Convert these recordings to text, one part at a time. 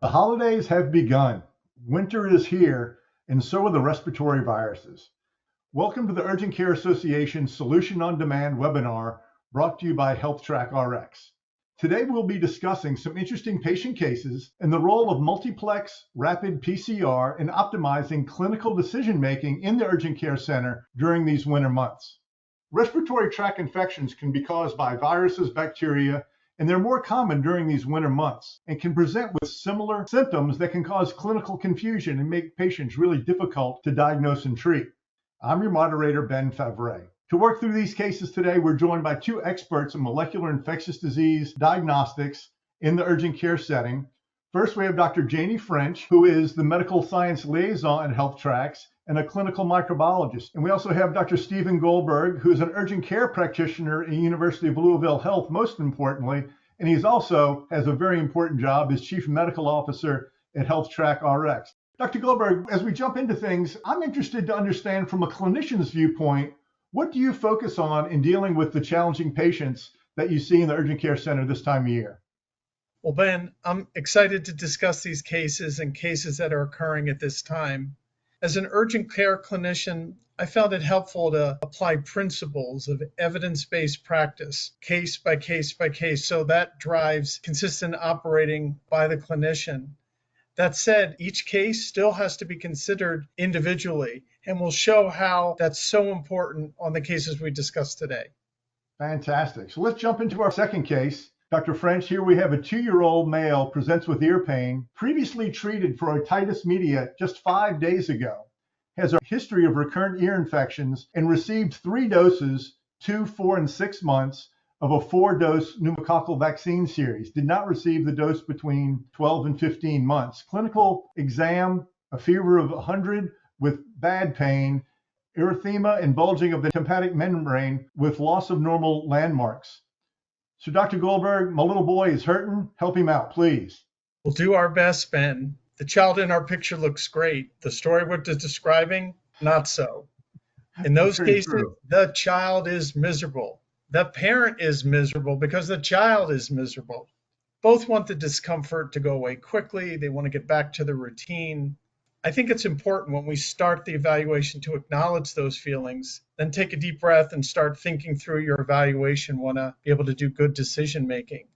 The holidays have begun. Winter is here, and so are the respiratory viruses. Welcome to the Urgent Care Association Solution on Demand webinar brought to you by HealthTrack RX. Today we'll be discussing some interesting patient cases and the role of multiplex rapid PCR in optimizing clinical decision-making in the urgent care center during these winter months. Respiratory tract infections can be caused by viruses, bacteria, and they're more common during these winter months and can present with similar symptoms that can cause clinical confusion and make patients really difficult to diagnose and treat. I'm your moderator, Ben Favre. To work through these cases today, we're joined by two experts in molecular infectious disease diagnostics in the urgent care setting. First, we have Dr. Janie French, who is the medical science liaison at HealthTracks and a clinical microbiologist. And we also have Dr. Stephen Goldberg, who is an urgent care practitioner at University of Louisville Health, most importantly, and he's also has a very important job as Chief Medical Officer at HealthTrack RX. Dr. Goldberg, as we jump into things, I'm interested to understand from a clinician's viewpoint, what do you focus on in dealing with the challenging patients that you see in the urgent care center this time of year? Well, Ben, I'm excited to discuss these cases and cases that are occurring at this time. As an urgent care clinician, I found it helpful to apply principles of evidence-based practice, case by case by case, so that drives consistent operating by the clinician. That said, each case still has to be considered individually, and we'll show how that's so important on the cases we discussed today. Fantastic. So let's jump into our second case. Dr. French, here we have a 2-year-old male presents with ear pain, previously treated for otitis media just 5 days ago, has a history of recurrent ear infections, and received 3 doses, 2, 4, and 6 months, of a 4-dose pneumococcal vaccine series. Did not receive the dose between 12 and 15 months. Clinical exam, a fever of 100 with bad pain, erythema and bulging of the tympanic membrane with loss of normal landmarks. So Dr. Goldberg, my little boy is hurting. Help him out, please. We'll do our best, Ben. The child in our picture looks great. The story we're describing, not so. In those cases, the child is miserable. The parent is miserable because the child is miserable. Both want the discomfort to go away quickly. They want to get back to the routine. I think it's important when we start the evaluation to acknowledge those feelings, then take a deep breath and start thinking through your evaluation. Want to be able to do good decision making.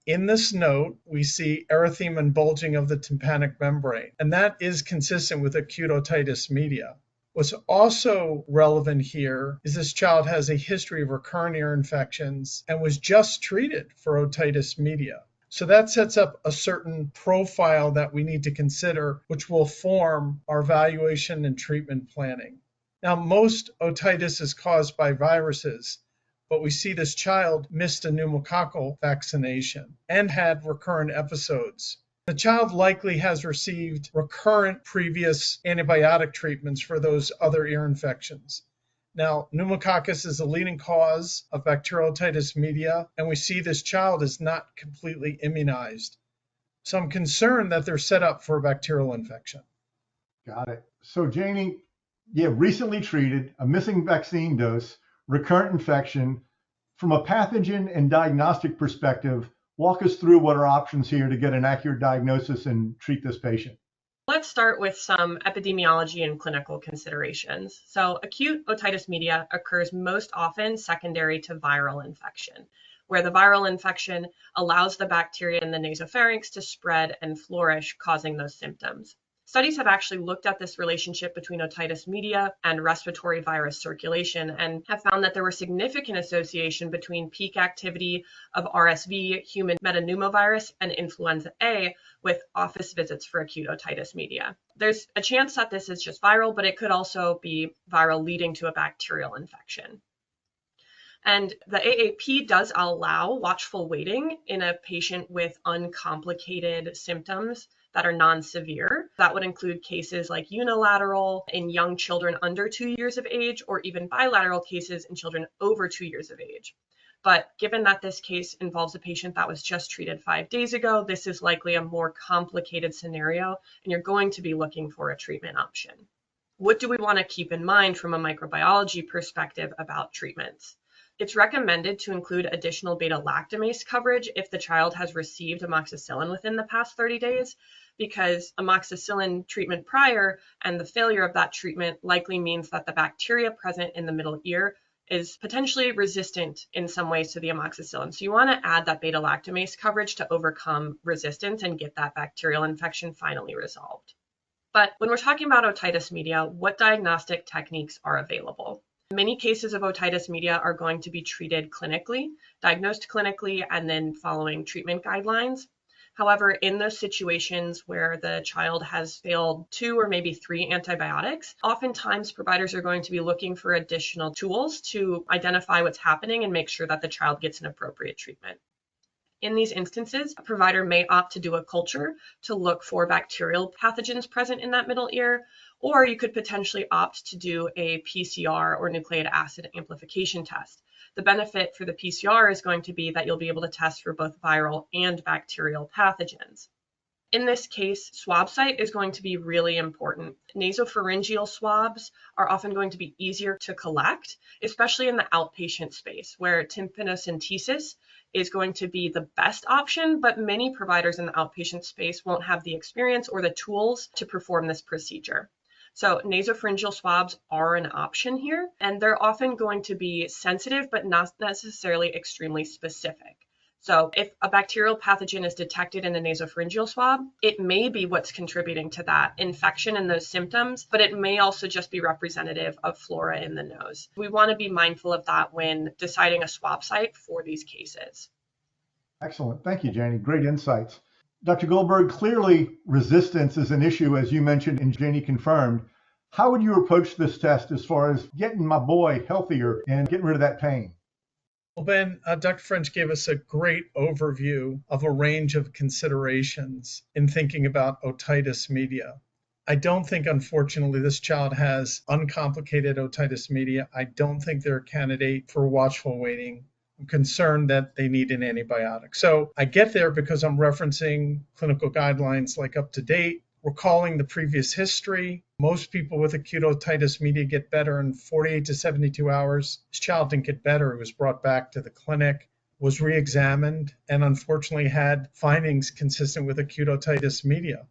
In this note, we see erythema and bulging of the tympanic membrane, and that is consistent with acute otitis media. What's also relevant here is this child has a history of recurrent ear infections and was just treated for otitis media. So that sets up a certain profile that we need to consider, which will form our evaluation and treatment planning. Now, most otitis is caused by viruses, but we see this child missed a pneumococcal vaccination and had recurrent episodes. The child likely has received recurrent previous antibiotic treatments for those other ear infections. Now, pneumococcus is the leading cause of bacterial otitis media, and we see this child is not completely immunized. So I'm concerned that they're set up for a bacterial infection. Got it. So Janie, recently treated, a missing vaccine dose, recurrent infection. From a pathogen and diagnostic perspective, walk us through what are options here to get an accurate diagnosis and treat this patient. Let's start with some epidemiology and clinical considerations. So acute otitis media occurs most often secondary to viral infection, where the viral infection allows the bacteria in the nasopharynx to spread and flourish, causing those symptoms. Studies have actually looked at this relationship between otitis media and respiratory virus circulation and have found that there was significant association between peak activity of RSV, human metapneumovirus, and influenza A with office visits for acute otitis media. There's a chance that this is just viral, but it could also be viral leading to a bacterial infection. And the AAP does allow watchful waiting in a patient with uncomplicated symptoms that are non-severe. That would include cases like unilateral in young children under 2 years of age, or even bilateral cases in children over 2 years of age. But given that this case involves a patient that was just treated 5 days ago, this is likely a more complicated scenario, and you're going to be looking for a treatment option. What do we want to keep in mind from a microbiology perspective about treatments? It's recommended to include additional beta-lactamase coverage if the child has received amoxicillin within the past 30 days, because amoxicillin treatment prior and the failure of that treatment likely means that the bacteria present in the middle ear is potentially resistant in some ways to the amoxicillin. So you want to add that beta-lactamase coverage to overcome resistance and get that bacterial infection finally resolved. But when we're talking about otitis media, what diagnostic techniques are available? Many cases of otitis media are going to be treated clinically, diagnosed clinically, and then following treatment guidelines. However, in those situations where the child has failed 2 or maybe 3 antibiotics, oftentimes providers are going to be looking for additional tools to identify what's happening and make sure that the child gets an appropriate treatment. In these instances, a provider may opt to do a culture to look for bacterial pathogens present in that middle ear, or you could potentially opt to do a PCR or nucleic acid amplification test. The benefit for the PCR is going to be that you'll be able to test for both viral and bacterial pathogens. In this case, swab site is going to be really important. Nasopharyngeal swabs are often going to be easier to collect, especially in the outpatient space, where tympanocentesis is going to be the best option, but many providers in the outpatient space won't have the experience or the tools to perform this procedure. So nasopharyngeal swabs are an option here, and they're often going to be sensitive, but not necessarily extremely specific. So if a bacterial pathogen is detected in a nasopharyngeal swab, it may be what's contributing to that infection and those symptoms, but it may also just be representative of flora in the nose. We want to be mindful of that when deciding a swab site for these cases. Excellent. Thank you, Janie. Great insights. Dr. Goldberg, clearly resistance is an issue, as you mentioned and Janie confirmed. How would you approach this test as far as getting my boy healthier and getting rid of that pain? Well, Ben, Dr. French gave us a great overview of a range of considerations in thinking about otitis media. I don't think, unfortunately, this child has uncomplicated otitis media. I don't think they're a candidate for watchful waiting. I'm concerned that they need an antibiotic. So I get there because I'm referencing clinical guidelines like Up to Date, recalling the previous history. Most people with acute otitis media get better in 48 to 72 hours. This child didn't get better. He was brought back to the clinic, was re-examined, and unfortunately had findings consistent with acute otitis media.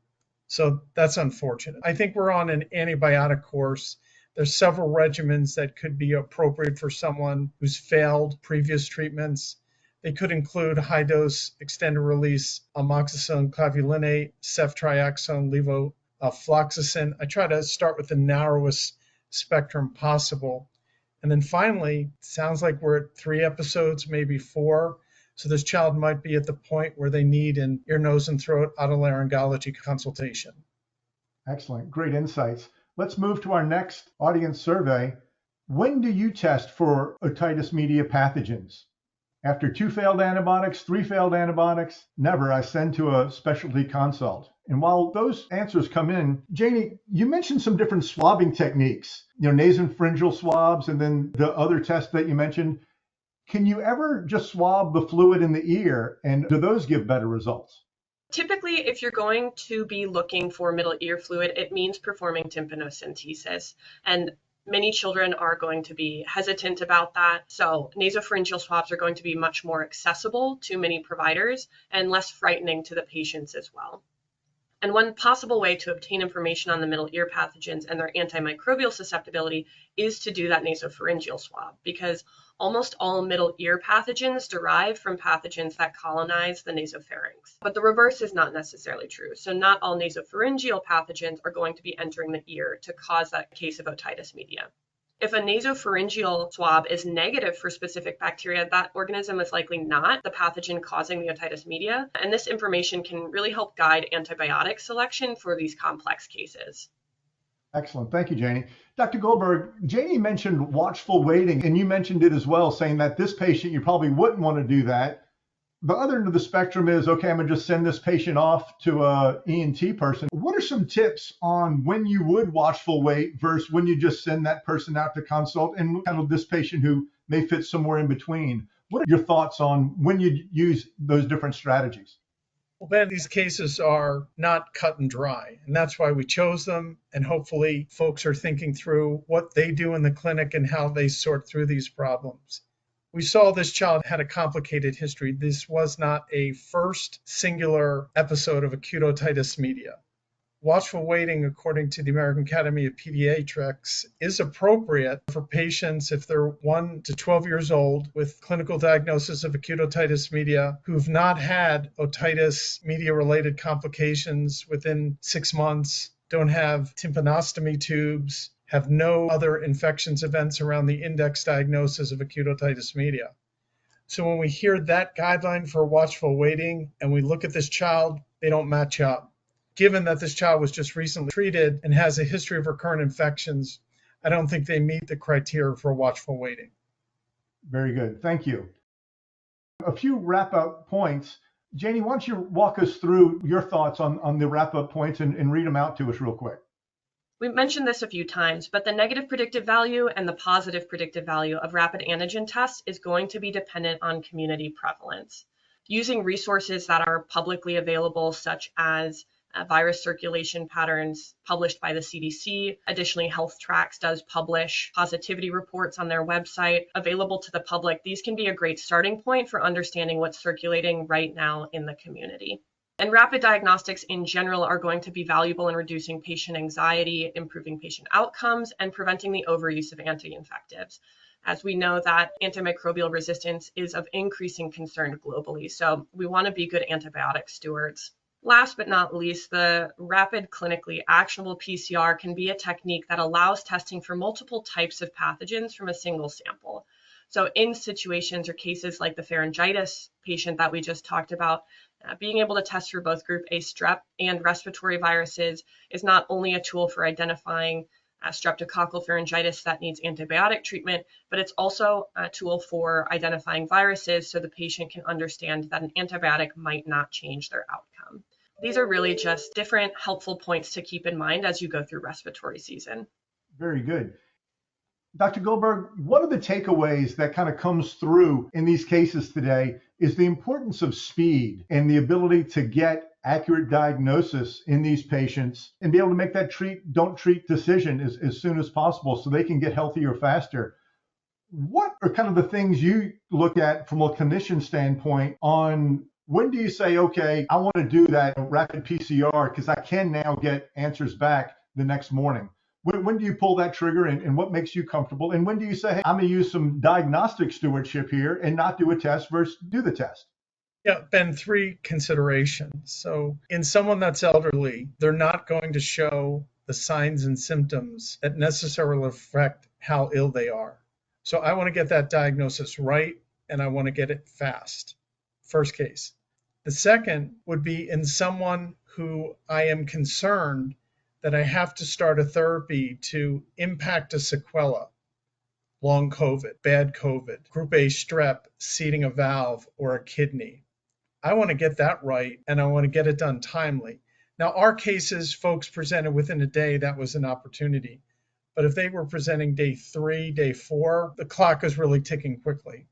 So that's unfortunate. I think we're on an antibiotic course. There's several regimens that could be appropriate for someone who's failed previous treatments. They could include high-dose extended-release amoxicillin clavulinate, ceftriaxone, levofloxacin. I try to start with the narrowest spectrum possible. And then finally, it sounds like we're at 3 episodes, maybe 4. So this child might be at the point where they need an ear, nose, and throat otolaryngology consultation. Excellent. Great insights. Let's move to our next audience survey. When do you test for otitis media pathogens? After 2 failed antibiotics, 3 failed antibiotics, never. I send to a specialty consult. And while those answers come in, Janie, you mentioned some different swabbing techniques, nasopharyngeal swabs, and then the other test that you mentioned. Can you ever just swab the fluid in the ear, and do those give better results? Typically, if you're going to be looking for middle ear fluid, it means performing tympanocentesis. And many children are going to be hesitant about that. So nasopharyngeal swabs are going to be much more accessible to many providers and less frightening to the patients as well. And one possible way to obtain information on the middle ear pathogens and their antimicrobial susceptibility is to do that nasopharyngeal swab, because almost all middle ear pathogens derive from pathogens that colonize the nasopharynx. But the reverse is not necessarily true. So not all nasopharyngeal pathogens are going to be entering the ear to cause that case of otitis media. If a nasopharyngeal swab is negative for specific bacteria, that organism is likely not the pathogen causing the otitis media, and this information can really help guide antibiotic selection for these complex cases. Excellent. Thank you, Janie. Dr. Goldberg, Janie mentioned watchful waiting, and you mentioned it as well, saying that this patient, you probably wouldn't want to do that. The other end of the spectrum is, okay, I'm going to just send this patient off to a ENT person. What are some tips on when you would watchful wait versus when you just send that person out to consult and handle this patient who may fit somewhere in between? What are your thoughts on when you use those different strategies? Well, Ben, these cases are not cut and dry, and that's why we chose them. And hopefully folks are thinking through what they do in the clinic and how they sort through these problems. We saw this child had a complicated history. This was not a first singular episode of acute otitis media. Watchful waiting, according to the American Academy of Pediatrics, is appropriate for patients if they're 1 to 12 years old with clinical diagnosis of acute otitis media who've not had otitis media-related complications within 6 months, don't have tympanostomy tubes, have no other infections events around the index diagnosis of acute otitis media. So when we hear that guideline for watchful waiting and we look at this child, they don't match up. Given that this child was just recently treated and has a history of recurrent infections, I don't think they meet the criteria for watchful waiting. Very good. Thank you. A few wrap-up points. Janie, why don't you walk us through your thoughts on the wrap-up points and read them out to us real quick. We mentioned this a few times, but the negative predictive value and the positive predictive value of rapid antigen tests is going to be dependent on community prevalence. Using resources that are publicly available, such as virus circulation patterns published by the CDC. Additionally, Health Tracks does publish positivity reports on their website available to the public. These can be a great starting point for understanding what's circulating right now in the community. And rapid diagnostics in general are going to be valuable in reducing patient anxiety, improving patient outcomes, and preventing the overuse of anti-infectives. As we know that antimicrobial resistance is of increasing concern globally, so we want to be good antibiotic stewards. Last but not least, the rapid clinically actionable PCR can be a technique that allows testing for multiple types of pathogens from a single sample. So in situations or cases like the pharyngitis patient that we just talked about, being able to test for both group A strep and respiratory viruses is not only a tool for identifying streptococcal pharyngitis that needs antibiotic treatment, but it's also a tool for identifying viruses so the patient can understand that an antibiotic might not change their outcome. These are really just different helpful points to keep in mind as you go through respiratory season. Very good. Dr. Goldberg, one of the takeaways that kind of comes through in these cases today is the importance of speed and the ability to get accurate diagnosis in these patients and be able to make that don't treat decision as soon as possible so they can get healthier faster. What are kind of the things you look at from a clinician standpoint on when do you say, okay, I want to do that rapid PCR because I can now get answers back the next morning? When do you pull that trigger and what makes you comfortable? And when do you say, hey, I'm going to use some diagnostic stewardship here and not do a test versus do the test? Yeah, Ben, 3 considerations. So in someone that's elderly, they're not going to show the signs and symptoms that necessarily affect how ill they are. So I want to get that diagnosis right, and I want to get it fast. First case. The second would be in someone who I am concerned that I have to start a therapy to impact a sequela, long COVID, bad COVID, group A strep, seeding a valve, or a kidney. I want to get that right, and I want to get it done timely. Now, our cases, folks presented within a day, that was an opportunity. But if they were presenting day 3, day 4, the clock is really ticking quickly.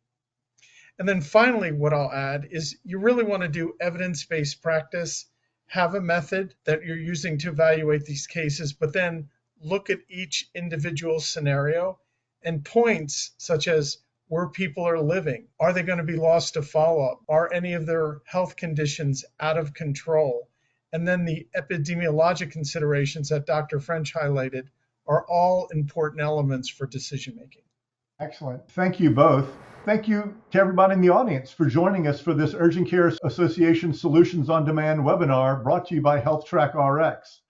And then finally, what I'll add is you really want to do evidence-based practice, have a method that you're using to evaluate these cases, but then look at each individual scenario and points such as where people are living. Are they going to be lost to follow-up? Are any of their health conditions out of control? And then the epidemiologic considerations that Dr. French highlighted are all important elements for decision-making. Excellent. Thank you both. Thank you to everybody in the audience for joining us for this Urgent Care Association Solutions on Demand webinar brought to you by Health Track RX.